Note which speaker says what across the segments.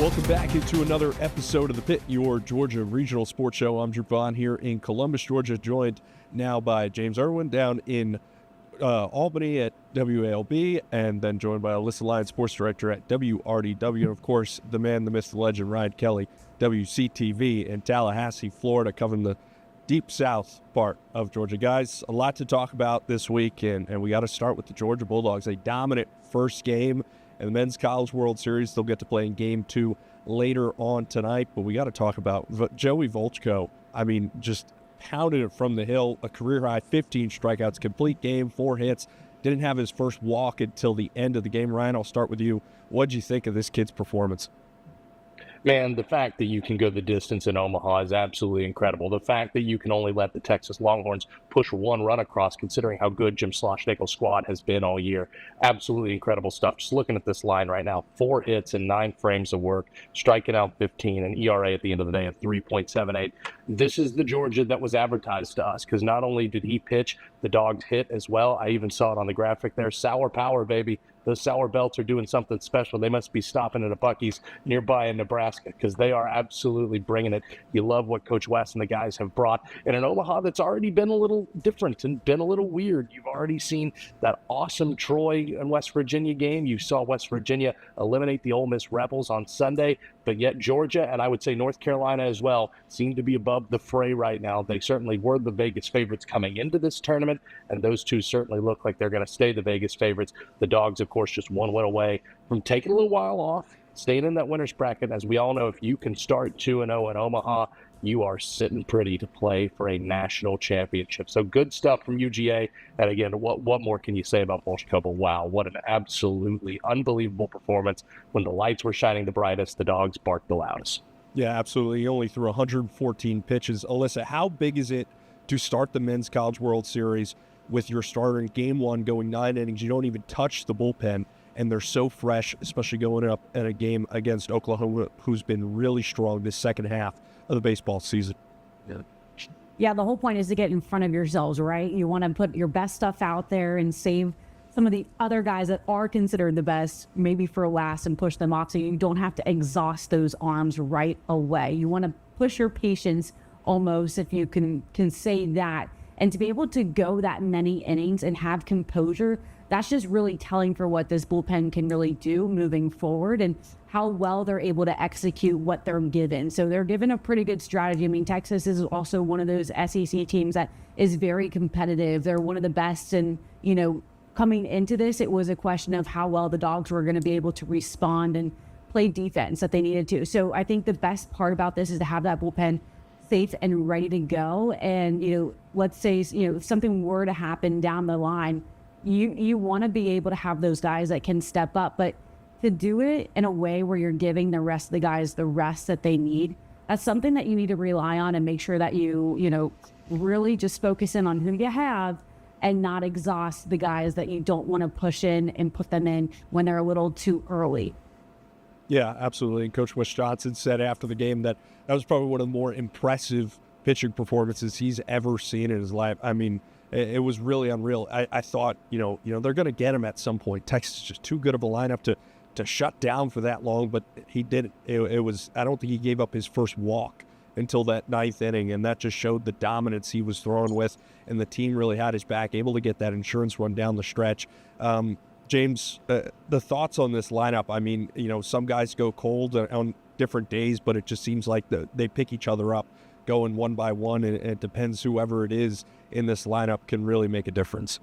Speaker 1: Welcome back into another episode of The Pit, your Georgia regional sports show. I'm Drew Vaughn here in Columbus, Georgia, joined now by James Irwin down in Albany at WALB, and then joined by Alyssa Lyons, sports director at WRDW, and of course, the man, the myth, the legend, Ryan Kelly, WCTV in Tallahassee, Florida, covering the deep south part of Georgia. Guys, a lot to talk about this week, and we got to start with the Georgia Bulldogs. A dominant first game in the Men's College World Series. They'll get to play in Game 2 later on tonight, but we got to talk about Joey Volchko. I mean, just pounded it from the hill, a career-high 15 strikeouts, complete game, 4 hits. Didn't have his first walk until the end of the game. Ryan, I'll start with you. What did you think of this kid's performance?
Speaker 2: Man, the fact that you can go the distance in Omaha is absolutely incredible. The fact that you can only let the Texas Longhorns push one run across, considering how good Jim Schlossnickel's squad has been all year. Absolutely incredible stuff. Just looking at this line right now, 4 hits in 9 frames of work, striking out 15, and ERA at the end of the day of 3.78. This is the Georgia that was advertised to us, because not only did he pitch, the Dogs hit as well. I even saw it on the graphic there. Sour power, baby. Those sour belts are doing something special. They must be stopping at a Buc-ee's nearby in Nebraska, because they are absolutely bringing it. You love what Coach West and the guys have brought in an Omaha that's already been a little different and been a little weird. You've already seen that awesome Troy and West Virginia game. You saw West Virginia eliminate the Ole Miss Rebels on Sunday, but yet Georgia, and I would say North Carolina as well, seem to be above the fray right now. They certainly were the Vegas favorites coming into this tournament, and those two certainly look like they're going to stay the Vegas favorites. The Dogs, of course, just one win away from taking a little while off, staying in that winner's bracket. As we all know, if you can start 2-0 in Omaha, you are sitting pretty to play for a national championship. So good stuff from UGA. And again, what more can you say about Volchko? Wow, what an absolutely unbelievable performance. When the lights were shining the brightest, the Dogs barked the loudest.
Speaker 1: Yeah, absolutely. He only threw 114 pitches. Alyssa, how big is it to start the Men's College World Series with your starter in Game 1 going 9 innings? You don't even touch the bullpen, and they're so fresh, especially going up in a game against Oklahoma, who's been really strong this second half of the baseball season.
Speaker 3: Yeah, the whole point is to get in front of yourselves, right? You want to put your best stuff out there and save some of the other guys that are considered the best, maybe for last, and push them off so you don't have to exhaust those arms right away. You want to push your patience almost, if you can say that. And to be able to go that many innings and have composure, that's just really telling for what this bullpen can really do moving forward and how well they're able to execute what they're given. So they're given a pretty good strategy. I mean, Texas is also one of those SEC teams that is very competitive. They're one of the best. And, you know, coming into this, it was a question of how well the Dogs were going to be able to respond and play defense that they needed to. So I think the best part about this is to have that bullpen safe and ready to go. And, you know, let's say, you know, if something were to happen down the line, you want to be able to have those guys that can step up, but to do it in a way where you're giving the rest of the guys the rest that they need, that's something that you need to rely on and make sure that you know, really just focus in on who you have and not exhaust the guys that you don't want to push in and put them in when they're a little too early.
Speaker 1: Yeah, absolutely. And Coach Wes Johnson said after the game that was probably one of the more impressive pitching performances he's ever seen in his life. I mean, it was really unreal. I thought, you know, they're going to get him at some point. Texas is just too good of a lineup to shut down for that long, but he did it. It was, I don't think he gave up his first walk until that 9th inning, and that just showed the dominance he was throwing with, and the team really had his back, able to get that insurance run down the stretch. James, the thoughts on this lineup? I mean, you know, some guys go cold on different days, but it just seems like they pick each other up going one by one, and it depends whoever it is in this lineup can really make a difference.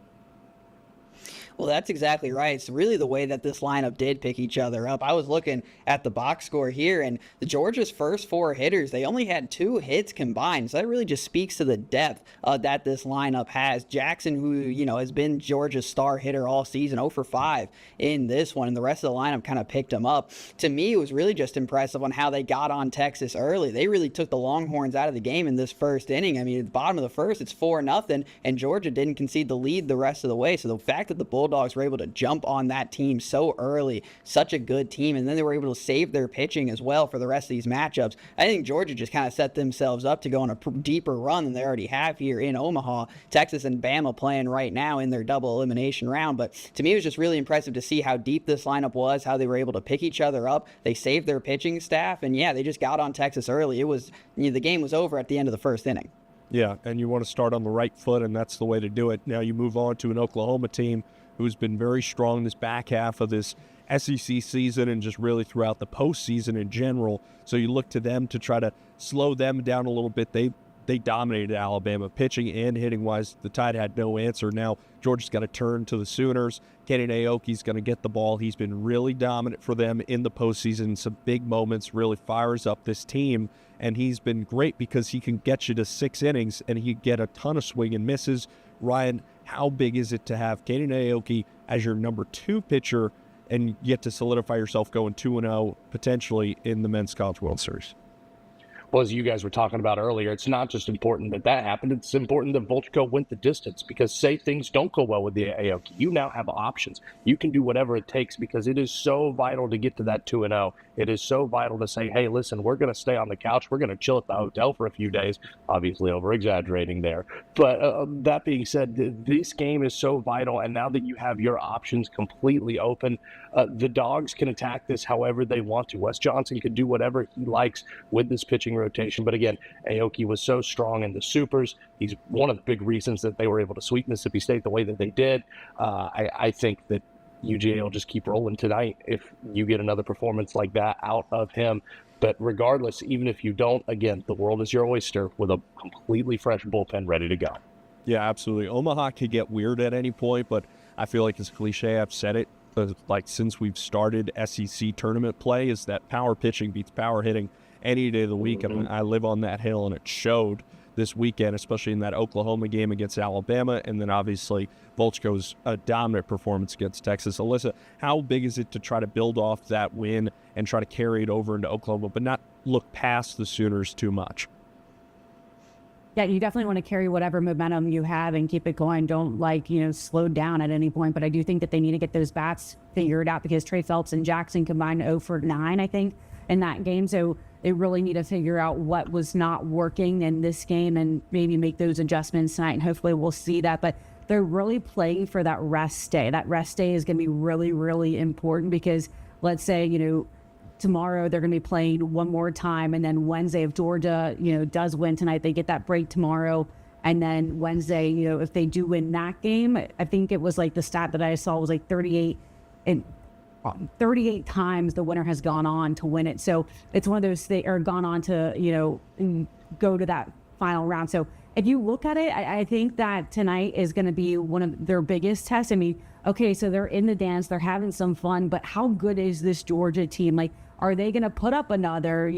Speaker 4: Well, that's exactly right. It's really the way that this lineup did pick each other up. I was looking at the box score here, and the Georgia's first 4 hitters, they only had 2 hits combined. So that really just speaks to the depth that this lineup has. Jackson, who, you know, has been Georgia's star hitter all season, 0 for 5 in this one, and the rest of the lineup kind of picked him up. To me, it was really just impressive on how they got on Texas early. They really took the Longhorns out of the game in this first inning. I mean, at the bottom of the first, it's 4-0, and Georgia didn't concede the lead the rest of the way. So the fact that the Bulldogs Bulldogs were able to jump on that team so early, such a good team, and then they were able to save their pitching as well for the rest of these matchups. I think Georgia just kind of set themselves up to go on a deeper run than they already have here in Omaha. Texas and Bama playing right now in their double elimination round, but to me it was just really impressive to see how deep this lineup was, how they were able to pick each other up. They saved their pitching staff, and yeah, they just got on Texas early. The game was over at the end of the first inning.
Speaker 1: Yeah, and you want to start on the right foot, and that's the way to do it. Now you move on to an Oklahoma team who's been very strong this back half of this SEC season and just really throughout the postseason in general. So you look to them to try to slow them down a little bit. They dominated Alabama pitching and hitting wise. The Tide had no answer. Now Georgia's got to turn to the Sooners. Kenny Aoki's going to get the ball. He's been really dominant for them in the postseason. Some big moments, really fires up this team. And he's been great because he can get you to 6 innings and he get a ton of swing and misses. Ryan, how big is it to have Kenny Aoki as your number 2 pitcher and get to solidify yourself going 2-0 potentially in the Men's College World Series?
Speaker 2: Well, as you guys were talking about earlier, it's not just important that happened. It's important that Volchko went the distance, because say things don't go well with the Aoki, you now have options. You can do whatever it takes, because it is so vital to get to that 2-0. It is so vital to say, hey, listen, we're going to stay on the couch. We're going to chill at the hotel for a few days. Obviously, over-exaggerating there. But that being said, this game is so vital, and now that you have your options completely open, the Dawgs can attack this however they want to. Wes Johnson can do whatever he likes with this pitching rotation. But again, Aoki was so strong in the supers. He's one of the big reasons that they were able to sweep Mississippi State the way that they did. I think that UGA will just keep rolling tonight if you get another performance like that out of him. But regardless, even if you don't, again, the world is your oyster with a completely fresh bullpen ready to go.
Speaker 1: Yeah, absolutely. Omaha could get weird at any point, but I feel like it's cliche. I've said it, like since we've started SEC tournament play, is that power pitching beats power hitting any day of the week. I mean, I live on that hill, and it showed this weekend, especially in that Oklahoma game against Alabama, and then obviously Volchko's dominant performance against Texas. Alyssa, how big is it to try to build off that win and try to carry it over into Oklahoma, but not look past the Sooners too much?
Speaker 3: Yeah, you definitely want to carry whatever momentum you have and keep it going. Don't slow down at any point. But I do think that they need to get those bats figured out, because Trey Phelps and Jackson combined 0 for 9, I think, in that game. So they really need to figure out what was not working in this game and maybe make those adjustments tonight. And hopefully we'll see that. But they're really playing for that rest day. That rest day is going to be really, really important, because let's say, tomorrow they're going to be playing one more time, and then Wednesday, if Georgia does win tonight, they get that break tomorrow, and then Wednesday, if they do win that game, I think it was like the stat that I saw was like 38 times the winner has gone on to win it. So it's one of those things, or gone on to go to that final round. So if you look at it, I think that tonight is going to be one of their biggest tests. I mean, okay, so they're in the dance, they're having some fun, but how good is this Georgia team? Like, are they going to put up another,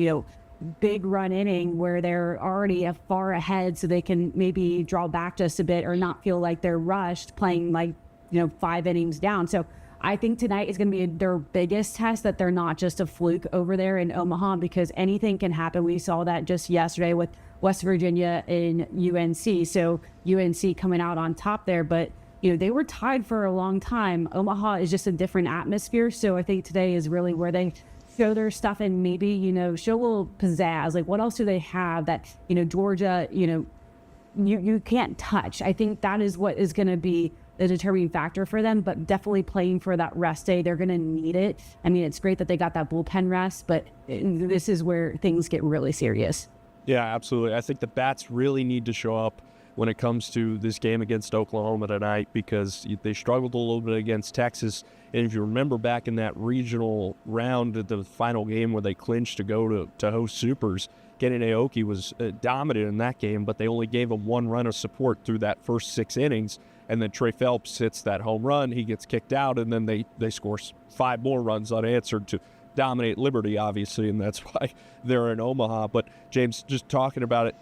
Speaker 3: big run inning where they're already far ahead, so they can maybe draw back just a bit or not feel like they're rushed playing 5 innings down? So I think tonight is going to be their biggest test, that they're not just a fluke over there in Omaha, because anything can happen. We saw that just yesterday with West Virginia and UNC. So UNC coming out on top there, but they were tied for a long time. Omaha is just a different atmosphere. So I think today is really where they show their stuff and maybe, show a little pizzazz. Like, what else do they have that, Georgia, you can't touch? I think that is what is going to be the determining factor for them, but definitely playing for that rest day. They're going to need it. I mean, it's great that they got that bullpen rest, but this is where things get really serious.
Speaker 1: Yeah, absolutely. I think the bats really need to show up when it comes to this game against Oklahoma tonight, because they struggled a little bit against Texas. And if you remember back in that regional round at the final game where they clinched to go to host Supers, Kenny Aoki was dominant in that game, but they only gave him 1 run of support through that first 6 innings. And then Trey Phelps hits that home run, he gets kicked out, and then they score 5 more runs unanswered to dominate Liberty, obviously, and that's why they're in Omaha. But James, just talking about it,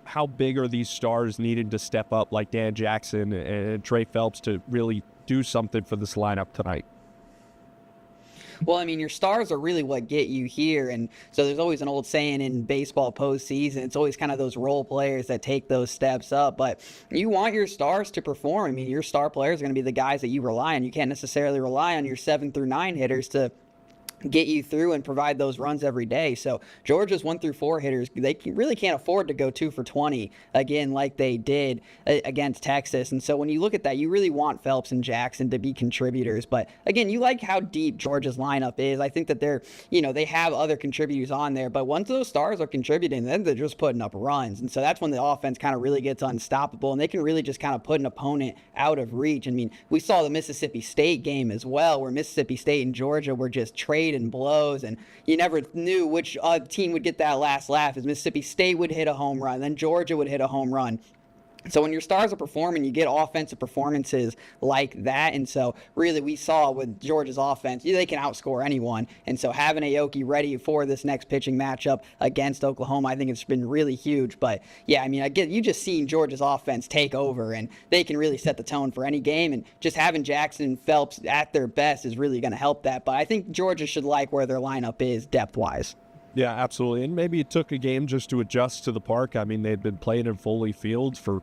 Speaker 1: how big are these stars needed to step up, like Dan Jackson and Trey Phelps, to really do something for this lineup tonight?
Speaker 4: Well, I mean, your stars are really what get you here. And so there's always an old saying in baseball postseason, it's always kind of those role players that take those steps up. But you want your stars to perform. I mean, your star players are going to be the guys that you rely on. You can't necessarily rely on your 7 through 9 hitters to get you through and provide those runs every day. So Georgia's 1 through 4 hitters, they really can't afford to go 2 for 20 again like they did against Texas. And so when you look at that, you really want Phelps and Jackson to be contributors. But again, you like how deep Georgia's lineup is. I think that they have other contributors on there, but once those stars are contributing, then they're just putting up runs. And so that's when the offense kind of really gets unstoppable, and they can really just kind of put an opponent out of reach. I mean, we saw the Mississippi State game as well, where Mississippi State and Georgia were just trading and blows, and you never knew which team would get that last laugh, as Mississippi State would hit a home run, then Georgia would hit a home run. So when your stars are performing, you get offensive performances like that. And so really we saw with Georgia's offense, they can outscore anyone. And so having Aoki ready for this next pitching matchup against Oklahoma, I think it's been really huge. But yeah, I mean, you just seen Georgia's offense take over, and they can really set the tone for any game. And just having Jackson and Phelps at their best is really going to help that. But I think Georgia should like where their lineup is depth-wise.
Speaker 1: Yeah, absolutely. And maybe it took a game just to adjust to the park. I mean, they'd been playing in Foley Field for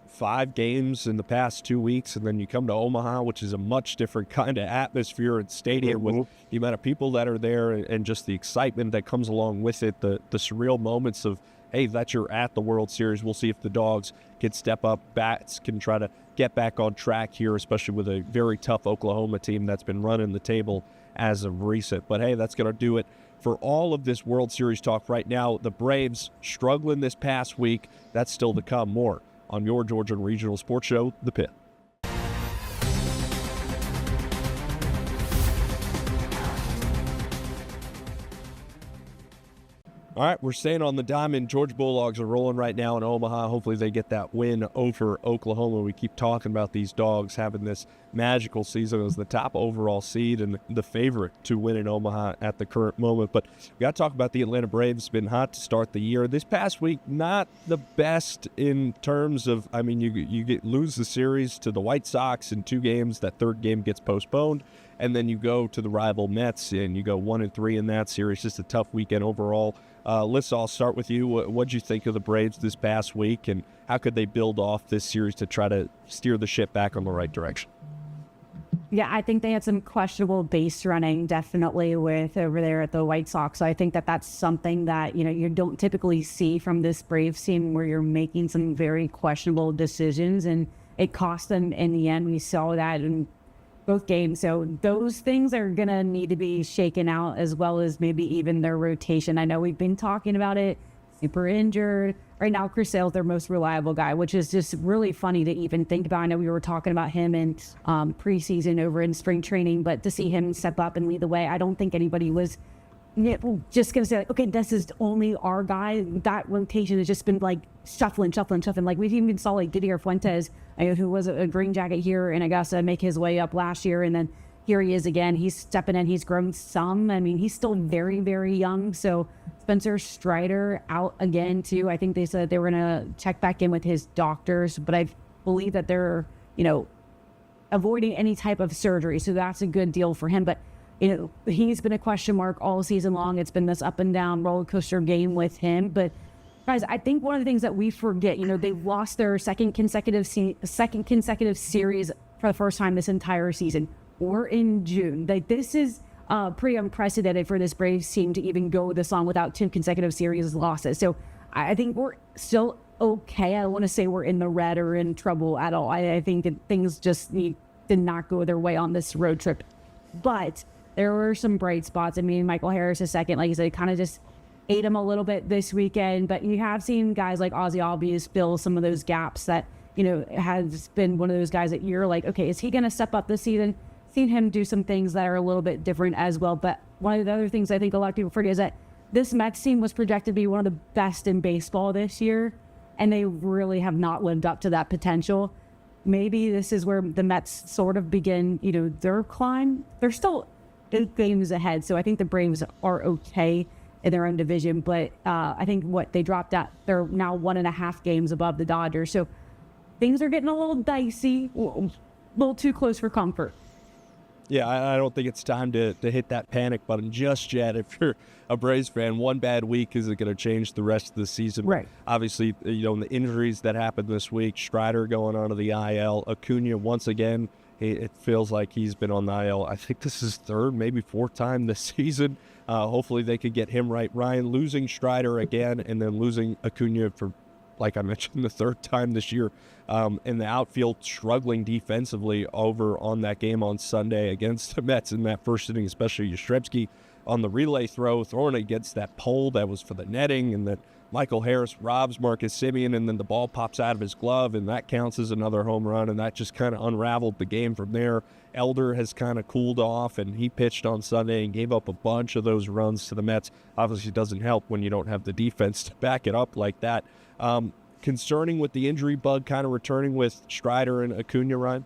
Speaker 1: 5 games in the past 2 weeks, and then you come to Omaha, which is a much different kind of atmosphere and stadium with the amount of people that are there and just the excitement that comes along with it, the surreal moments of, hey, that you're at the World Series. We'll see if the Dawgs can step up, bats can try to get back on track here, especially with a very tough Oklahoma team that's been running the table as of recent. But hey, that's going to do it for all of this World Series talk right now. The Braves struggling this past week. That's still to come. More on your Georgia Regional Sports Show, The Pit. All right, we're staying on the diamond. Georgia Bulldogs are rolling right now in Omaha. Hopefully they get that win over Oklahoma. We keep talking about these Dogs having this magical season as the top overall seed and the favorite to win in Omaha at the current moment. But we got to talk about the Atlanta Braves. Been hot to start the year. This past week, not the best in terms of, I mean, you lose the series to the White Sox in 2 games. That 3rd game gets postponed. And then you go to the rival Mets and you go 1-3 in that series. Just a tough weekend overall. Let's all start with you. What'd you think of the Braves this past week, and how could they build off this series to try to steer the ship back on the right direction?
Speaker 3: Yeah, I think they had some questionable base running, definitely, with over there at the White Sox. So I think that that's something that, you don't typically see from this Braves team, where you're making some very questionable decisions, and it cost them in the end. We saw that in both games. So those things are going to need to be shaken out, as well as maybe even their rotation. I know we've been talking about it, super injured. Right now, Chris Sale's their most reliable guy, which is just really funny to even think about. I know we were talking about him in preseason over in spring training, but to see him step up and lead the way, I don't think anybody was just going to say, like, okay, this is only our guy. That rotation has just been like shuffling. Like we've even saw like Didier Fuentes, who was a Green Jacket here in Augusta, make his way up last year. And then here he is again. He's stepping in. He's grown some. I mean, he's still very, very young. So Spencer Strider out again too. I think they said they were going to check back in with his doctors, but I believe that they're, avoiding any type of surgery. So that's a good deal for him. But he's been a question mark all season long. It's been this up and down roller coaster game with him. But guys, I think one of the things that we forget, they've lost their second consecutive series for the first time this entire season. We're in June. This is pretty unprecedented for this Braves team to even go this long without 2 consecutive series losses. So I think we're still okay. I don't want to say we're in the red or in trouble at all. I think that things just did not go their way on this road trip. But there were some bright spots. I mean, Michael Harris is second, like you said, kind of just ate him a little bit this weekend. But you have seen guys like Ozzy Albies fill some of those gaps that, has been one of those guys that you're like, okay, is he going to step up this season? Seen him do some things that are a little bit different as well. But one of the other things I think a lot of people forget is that this Mets team was projected to be one of the best in baseball this year, and they really have not lived up to that potential. Maybe this is where the Mets sort of begin, their climb. They're still 8 games ahead, so I think the Braves are okay in their own division. But I think they dropped out, they're now 1.5 games above the Dodgers. So things are getting a little dicey, a little too close for comfort.
Speaker 1: Yeah, I don't think it's time to hit that panic button just yet. If you're a Braves fan, one bad week isn't going to change the rest of the season.
Speaker 3: Right.
Speaker 1: Obviously, the injuries that happened this week, Strider going onto the IL, Acuna once again, it feels like he's been on the IL. I think this is third, maybe fourth time this season. Hopefully they could get him right. Ryan, losing Strider again and then losing Acuna for, like I mentioned, the third time this year. In the outfield, struggling defensively over on that game on Sunday against the Mets in that first inning, especially Yastrzemski on the relay throw, throwing against that pole that was for the netting, and then Michael Harris robs Marcus Semien, and then the ball pops out of his glove, and that counts as another home run, and that just kind of unraveled the game from there. Elder has kind of cooled off, and he pitched on Sunday and gave up a bunch of those runs to the Mets. Obviously, it doesn't help when you don't have the defense to back it up like that. Concerning with the injury bug kind of returning with Strider and Acuna, Ryan?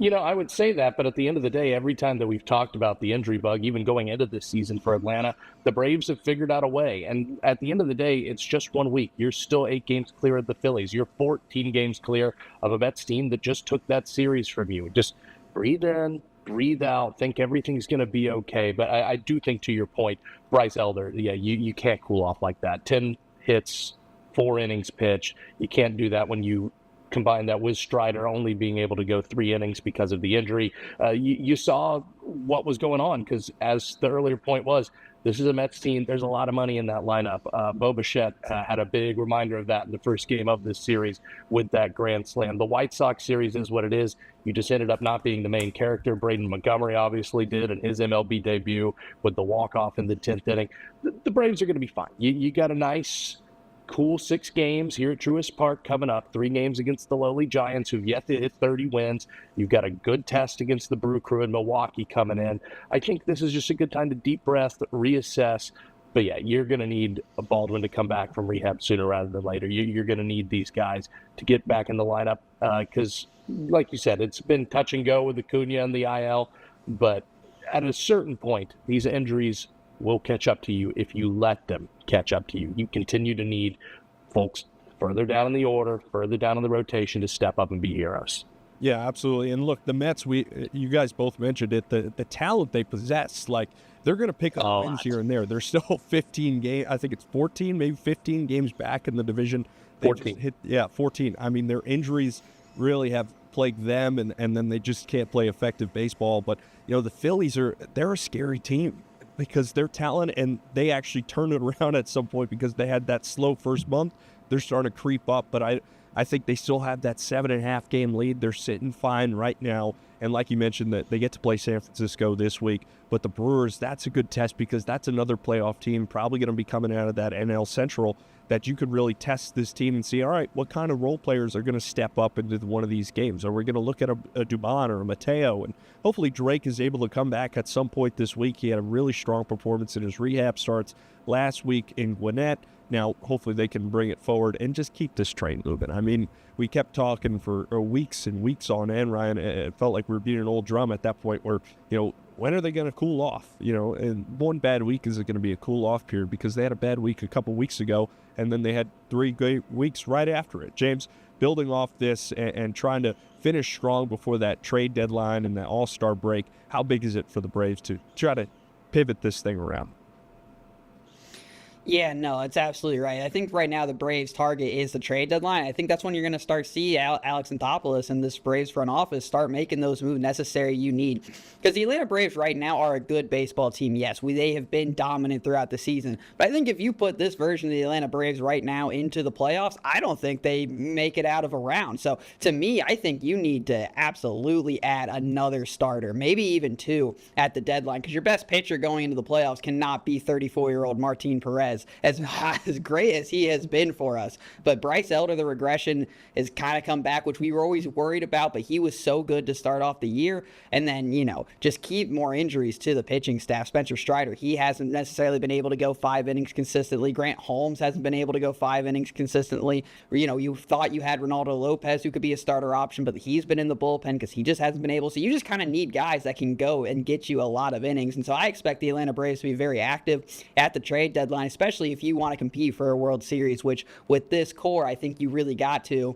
Speaker 2: I would say that, but at the end of the day, every time that we've talked about the injury bug, even going into this season for Atlanta, the Braves have figured out a way. And at the end of the day, it's just 1 week. You're still 8 games clear of the Phillies. You're 14 games clear of a Mets team that just took that series from you. Just breathe in, breathe out, think everything's going to be okay. But I do think, to your point, Bryce Elder, you can't cool off like that. 10 hits, 4 innings pitched. You can't do that when you combine that with Strider only being able to go 3 innings because of the injury. You saw what was going on, because as the earlier point was, this is a Mets team. There's a lot of money in that lineup. Bo Bichette had a big reminder of that in the first game of this series with that grand slam. The White Sox series is what it is. You just ended up not being the main character. Braden Montgomery obviously did in his MLB debut with the walk-off in the 10th inning. The Braves are going to be fine. You got a nice, cool 6 games here at Truist Park coming up. 3 games against the lowly Giants, who've yet to hit 30 wins. You've got a good test against the Brew Crew in Milwaukee coming in. I think this is just a good time to deep breath, reassess. But yeah, you're going to need a Baldwin to come back from rehab sooner rather than later. You're going to need these guys to get back in the lineup because, like you said, it's been touch and go with Acuna and the IL. But at a certain point, these injuries will catch up to you if you let them catch up to you. You continue to need folks further down in the order, further down in the rotation to step up and be heroes.
Speaker 1: Yeah, absolutely. And look, the Mets, you guys both mentioned it, the talent they possess, like they're going to pick up wins here and there. They're still 15 games, I think it's 14, maybe 15 games back in the division.
Speaker 2: 14.
Speaker 1: 14. I mean, their injuries really have plagued them, and then they just can't play effective baseball. But, the Phillies they're a scary team, because their talent, and they actually turned it around at some point because they had that slow first month. They're starting to creep up, but I think they still have that 7.5 game lead. They're sitting fine right now. And like you mentioned, that they get to play San Francisco this week. But the Brewers, that's a good test, because that's another playoff team probably going to be coming out of that NL Central that you could really test this team and see, all right, what kind of role players are going to step up into one of these games? Are we going to look at a Dubon or a Mateo? And hopefully Drake is able to come back at some point this week. He had a really strong performance in his rehab starts last week in Gwinnett. Now, hopefully they can bring it forward and just keep this train moving. I mean, we kept talking for weeks and weeks on end, Ryan. It felt like we were beating an old drum at that point where, when are they going to cool off? And one bad week is going to be a cool off period, because they had a bad week a couple weeks ago, and then they had 3 great weeks right after it. James, building off this and trying to finish strong before that trade deadline and that All-Star break, how big is it for the Braves to try to pivot this thing around?
Speaker 4: Yeah, no, it's absolutely right. I think right now the Braves' target is the trade deadline. I think that's when you're going to start see Alex Anthopoulos and this Braves front office start making those moves necessary you need. Because the Atlanta Braves right now are a good baseball team. Yes, they have been dominant throughout the season. But I think if you put this version of the Atlanta Braves right now into the playoffs, I don't think they make it out of a round. So to me, I think you need to absolutely add another starter, maybe even 2 at the deadline. Because your best pitcher going into the playoffs cannot be 34-year-old Martin Perez. As great as he has been for us. But Bryce Elder, the regression has kind of come back, which we were always worried about, but he was so good to start off the year. And then, just keep more injuries to the pitching staff. Spencer Strider, he hasn't necessarily been able to go 5 innings consistently. Grant Holmes hasn't been able to go 5 innings consistently. You thought you had Ronaldo Lopez, who could be a starter option, but he's been in the bullpen because he just hasn't been able. So you just kind of need guys that can go and get you a lot of innings. And so I expect the Atlanta Braves to be very active at the trade deadline, especially if you want to compete for a World Series, which with this core, I think you really got to.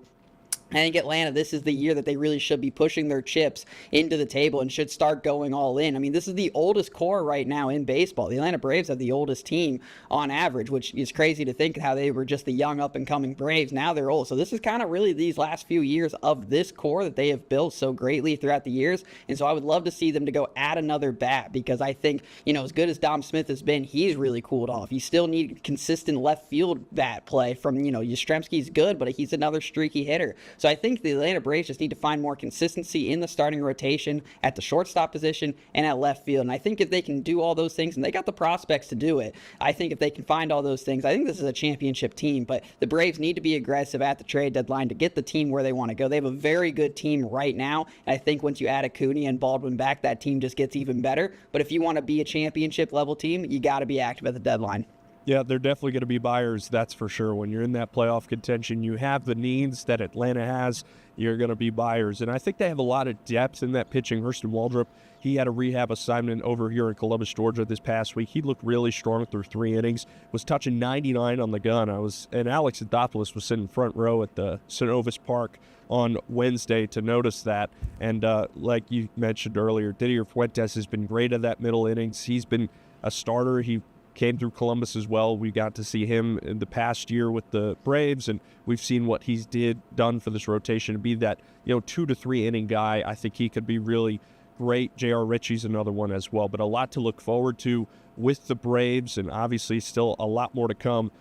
Speaker 4: I think Atlanta, this is the year that they really should be pushing their chips into the table and should start going all in. I mean, this is the oldest core right now in baseball. The Atlanta Braves have the oldest team on average, which is crazy to think how they were just the young up-and-coming Braves. Now they're old. So this is kind of really these last few years of this core that they have built so greatly throughout the years. And so I would love to see them to go add another bat, because I think, as good as Dom Smith has been, he's really cooled off. You still need consistent left field bat play from, Yastrzemski's good, but he's another streaky hitter. So I think the Atlanta Braves just need to find more consistency in the starting rotation at the shortstop position and at left field. And I think if they can do all those things, and they got the prospects to do it, I think if they can find all those things, I think this is a championship team. But the Braves need to be aggressive at the trade deadline to get the team where they want to go. They have a very good team right now. And I think once you add Acuna and Baldwin back, that team just gets even better. But if you want to be a championship level team, you got to be active at the deadline.
Speaker 1: Yeah, they're definitely going to be buyers, that's for sure. When you're in that playoff contention, you have the needs that Atlanta has, you're going to be buyers. And I think they have a lot of depth in that pitching. Hurston Waldrop, he had a rehab assignment over here in Columbus, Georgia this past week. He looked really strong through 3 innings, was touching 99 on the gun. And Alex Anthopoulos was sitting front row at the Synovus Park on Wednesday to notice that. And like you mentioned earlier, Didier Fuentes has been great at that middle innings. He's been a starter. He came through Columbus as well. We got to see him in the past year with the Braves, and we've seen what he's done for this rotation to be that 2 to 3 inning guy. I think he could be really great. J.R. Ritchie's another one as well, but a lot to look forward to with the Braves, and obviously still a lot more to come,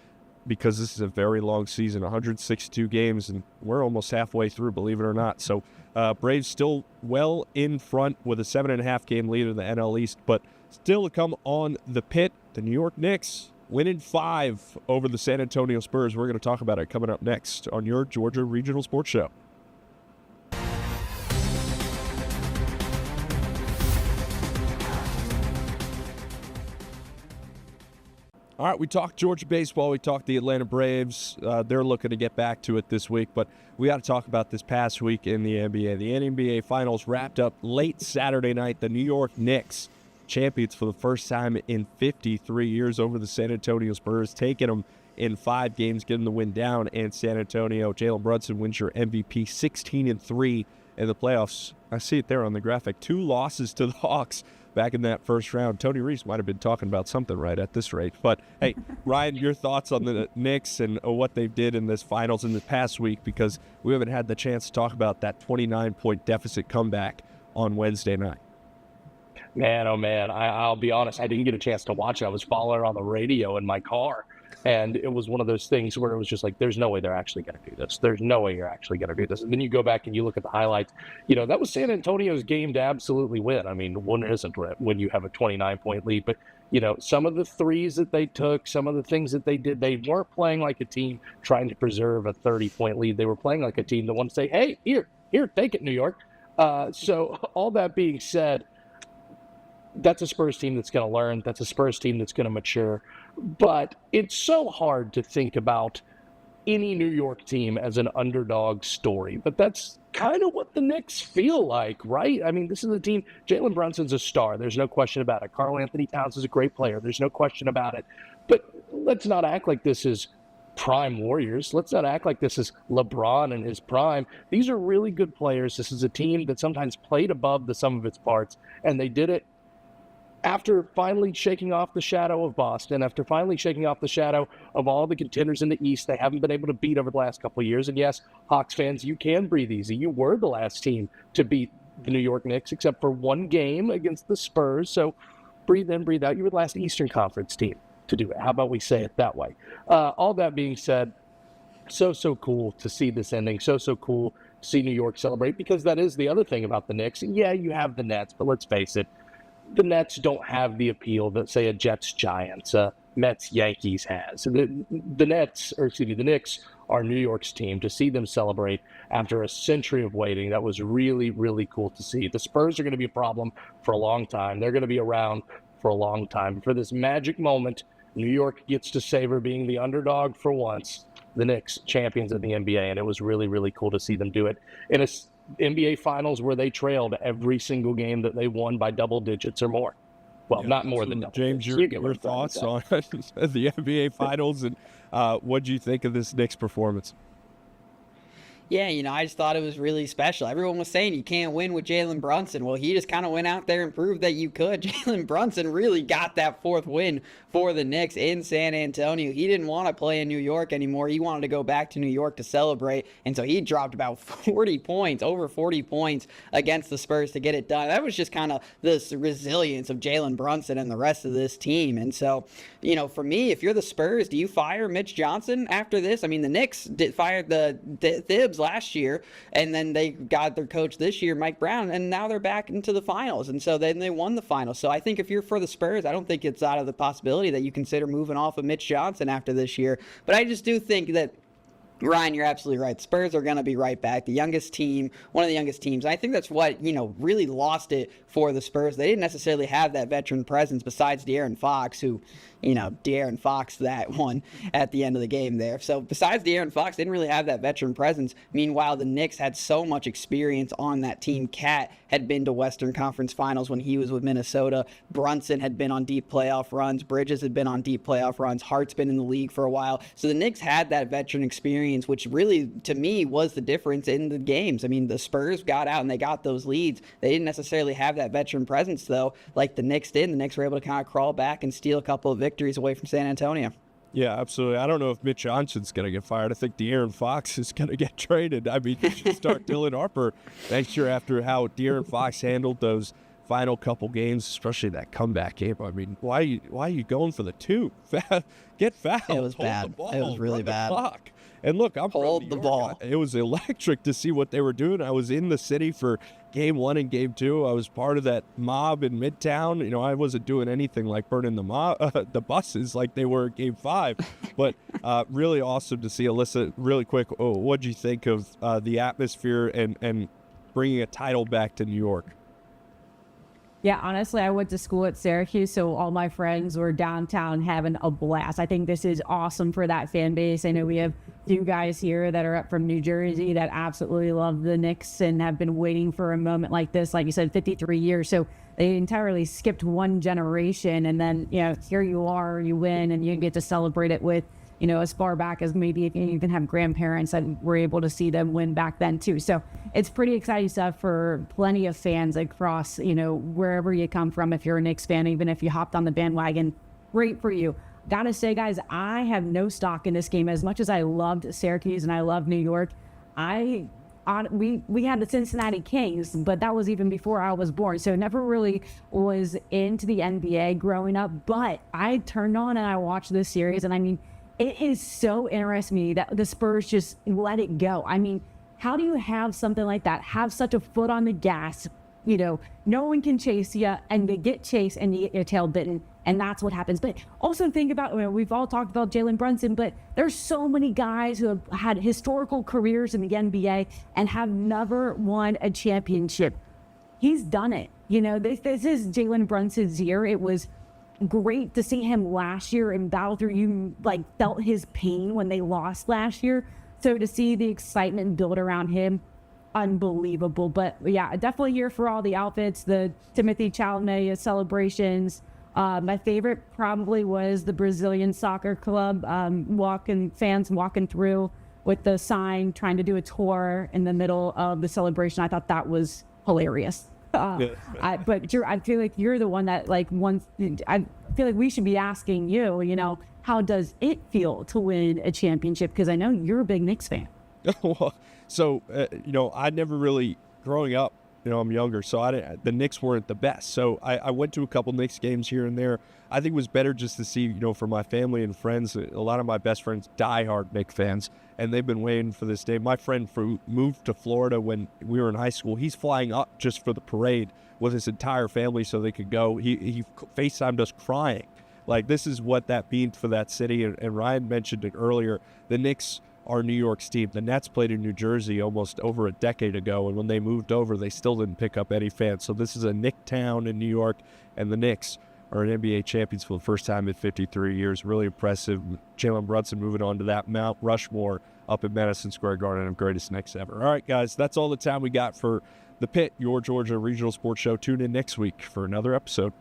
Speaker 1: because this is a very long season, 162 games, and we're almost halfway through, believe it or not. So Braves still well in front with a 7.5 game lead in the NL East, but still to come on the pit. The New York Knicks winning 5 over the San Antonio Spurs. We're going to talk about it coming up next on your Georgia Regional Sports Show. All right, we talked Georgia baseball. We talked the Atlanta Braves. They're looking to get back to it this week, but we got to talk about this past week in the NBA. The NBA Finals wrapped up late Saturday night. The New York Knicks, champions for the first time in 53 years over the San Antonio Spurs, taking them in 5 games, getting the win down. And San Antonio, Jalen Brunson wins your MVP, 16-3 in the playoffs. I see it there on the graphic. 2 losses to the Hawks back in that first round. Tony Reese might have been talking about something right at this rate. But, hey, Ryan, your thoughts on the Knicks and what they did in this finals in the past week, because we haven't had the chance to talk about that 29-point deficit comeback on Wednesday night.
Speaker 2: Man, oh man, I'll be honest, I didn't get a chance to watch it. I was following on the radio in my car, and it was one of those things where it was just like, there's no way they're actually going to do this. There's no way you're actually going to do this. And then you go back and you look at the highlights. That was San Antonio's game to absolutely win. I mean, one isn't when you have a 29-point lead. But, some of the threes that they took, some of the things that they did, they weren't playing like a team trying to preserve a 30-point lead. They were playing like a team that wanted to say, hey, here, take it, New York. So all that being said, that's a Spurs team that's going to learn. That's a Spurs team that's going to mature. But it's so hard to think about any New York team as an underdog story. But that's kind of what the Knicks feel like, right? I mean, this is a team. Jalen Brunson's a star. There's no question about it. Karl Anthony Towns is a great player. There's no question about it. But let's not act like this is prime Warriors. Let's not act like this is LeBron in his prime. These are really good players. This is a team that sometimes played above the sum of its parts, and they did it after finally shaking off the shadow of Boston, after finally shaking off the shadow of all the contenders in the East they haven't been able to beat over the last couple of years. And yes, Hawks fans, you can breathe easy. You were the last team to beat the New York Knicks, except for one game against the Spurs. So breathe in, breathe out. You were the last Eastern Conference team to do it. How about we say it that way? All that being said, so cool to see this ending. So cool to see New York celebrate, because that is the other thing about the Knicks. Yeah, you have the Nets, but let's face it, the Nets don't have the appeal that, say, a Jets-Giants, Mets-Yankees has. The Knicks are New York's team. To see them celebrate after a century of waiting, that was really, really cool to see. The Spurs are going to be a problem for a long time. They're going to be around for a long time. For this magic moment, New York gets to savor being the underdog for once. The Knicks, champions of the NBA, and it was really, really cool to see them do it in a NBA Finals where they trailed every single game that they won by double digits or more. Well, not more than double
Speaker 1: James,
Speaker 2: digits.
Speaker 1: your thoughts on the NBA Finals, and what do you think of this Knicks performance?
Speaker 4: Yeah, I just thought it was really special. Everyone was saying you can't win with Jalen Brunson. Well, he just kind of went out there and proved that you could. Jalen Brunson really got that fourth win for the Knicks in San Antonio. He didn't want to play in New York anymore. He wanted to go back to New York to celebrate. And so he dropped about 40 points, over 40 points against the Spurs to get it done. That was just kind of this resilience of Jalen Brunson and the rest of this team. And so, for me, if you're the Spurs, do you fire Mitch Johnson after this? I mean, the Knicks fired the Thibs last year, and then they got their coach this year, Mike Brown, and now they're back into the finals, and so then they won the finals. So I think if you're for the Spurs, I don't think it's out of the possibility that you consider moving off of Mitch Johnson after this year. But I just do think that, Ryan, you're absolutely right. Spurs are going to be right back. The youngest team, one of the youngest teams. I think that's what, really lost it for the Spurs. They didn't necessarily have that veteran presence besides De'Aaron Fox, who, De'Aaron Fox, that one at the end of the game there. So besides De'Aaron Fox, they didn't really have that veteran presence. Meanwhile, the Knicks had so much experience on that team. Cat had been to Western Conference Finals when he was with Minnesota. Brunson had been on deep playoff runs. Bridges had been on deep playoff runs. Hart's been in the league for a while. So the Knicks had that veteran experience, which really, to me, was the difference in the games. I mean, the Spurs got out and they got those leads. They didn't necessarily have that veteran presence, though, like the Knicks did. The Knicks were able to kind of crawl back and steal a couple of victories away from San Antonio.
Speaker 1: Yeah, absolutely. I don't know if Mitch Johnson's going to get fired. I think De'Aaron Fox is going to get traded. I mean, you should start Dylan Harper next year after how De'Aaron Fox handled those final couple games, especially that comeback game. I mean, why are you going for the two? Get fouled.
Speaker 4: It was bad. It was really bad.
Speaker 1: Clock. And look, I'm
Speaker 4: hold the ball.
Speaker 1: It was electric to see what they were doing. I was in the city for game 1 and game 2. I was part of that mob in Midtown. I wasn't doing anything like burning the buses like they were in game 5. But really awesome to see. Alyssa, really quick, what'd you think of the atmosphere and bringing a title back to New York?
Speaker 3: Yeah, honestly, I went to school at Syracuse, so all my friends were downtown having a blast. I think this is awesome for that fan base. I know we have two guys here that are up from New Jersey that absolutely love the Knicks and have been waiting for a moment like this, like you said, 53 years. So they entirely skipped one generation, and then, here you are, you win, and you get to celebrate it with, as far back as maybe if you even have grandparents that were able to see them win back then too. So it's pretty exciting stuff for plenty of fans across, wherever you come from. If you're a Knicks fan, even if you hopped on the bandwagon, great for you. Gotta say, guys, I have no stock in this game. As much as I loved Syracuse and I love New York, we had the Cincinnati Kings, but that was even before I was born. So never really was into the NBA growing up, but I turned on and I watched this series, and I mean, it is so interesting to me that the Spurs just let it go. I mean, how do you have something like that, have such a foot on the gas, no one can chase you, and they get chased and you get your tail bitten, and that's what happens. But also think about, we've all talked about Jalen Brunson, but there's so many guys who have had historical careers in the NBA and have never won a championship. He's done it. This is Jalen Brunson's year. It was great to see him last year and battle through. You felt his pain when they lost last year. So to see the excitement build around him, unbelievable. But yeah, definitely here for all the outfits, the Timothy Chalamet celebrations. My favorite probably was the Brazilian soccer club, fans walking through with the sign, trying to do a tour in the middle of the celebration. I thought that was hilarious. But I feel like you're the one that I feel like we should be asking you, how does it feel to win a championship? Because I know you're a big Knicks fan.
Speaker 1: Well, so, I never really, growing up, I'm younger, so the Knicks weren't the best. So I went to a couple Knicks games here and there. I think it was better just to see, for my family and friends, a lot of my best friends, diehard Knicks fans, and they've been waiting for this day. My friend moved to Florida when we were in high school. He's flying up just for the parade with his entire family so they could go. He FaceTimed us crying. This is what that means for that city. And Ryan mentioned it earlier. The Knicks are New York's team. The Nets played in New Jersey almost over a decade ago, and when they moved over, they still didn't pick up any fans. So this is a Knick town in New York, and the Knicks are an NBA champions for the first time in 53 years. Really impressive. Jalen Brunson moving on to that Mount Rushmore up at Madison Square Garden of greatest Knicks ever. All right, guys, that's all the time we got for The Pit, your Georgia regional sports show. Tune in next week for another episode.